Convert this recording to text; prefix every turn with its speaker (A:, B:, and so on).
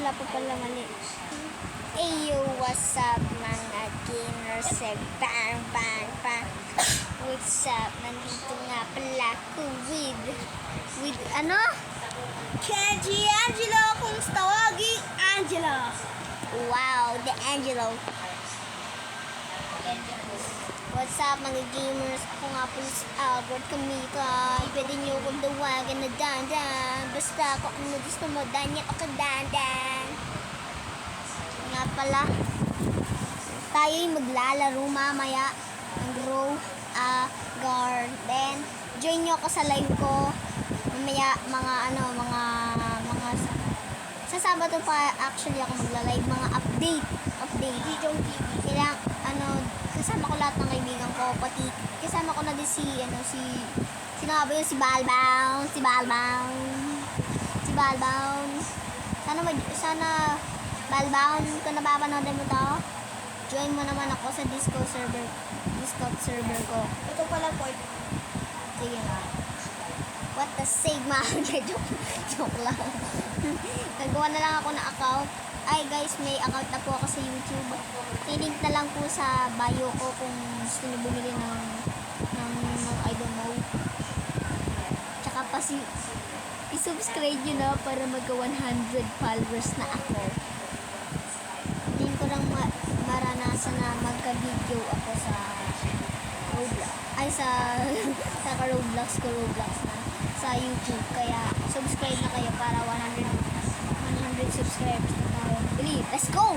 A: wala pa pala mali. Ayo, what's up mga gamers? Bang, bang, bang. What's up? Nandito nga pala ako with ano?
B: Kenji Angelo, kung tawagin Angelo.
A: Wow, the Angelo. What's up mga gamers? Ako nga po si Albert Kamika. Pwede nyo akong dawagan na dandan. Basta kung ano gusto mo, danyan o kadandan. Nga pala, tayo'y maglalaro mamaya ng Grow a Garden. Join nyo ako sa live ko. Mamaya mga sa Sabado pa actually ako magla-live, mga update. Kailang kasama ko lahat ng kaibigan ko, pati kasama ko na din sino nga ba yun, si Balbound. Sana Balbound, kung napapanood mo to, join mo naman ako sa Discord server ko.
B: Ito pala po.
A: Sige nga. What the Sigma? Joke lang. Nagawa na lang ako ng account. Ay guys, may account na po ako sa YouTube. I-link na lang po sa bio ko kung gusto nyo bumili ng I don't know. Tsaka pa i-subscribe nyo na para magka 100 followers na ako. Hindi ko lang maranasan na magka-video ako sa Roblox. Ay sa Roblox na sa YouTube. Kaya subscribe na kayo para 100 subscribers na tayo. Let's go!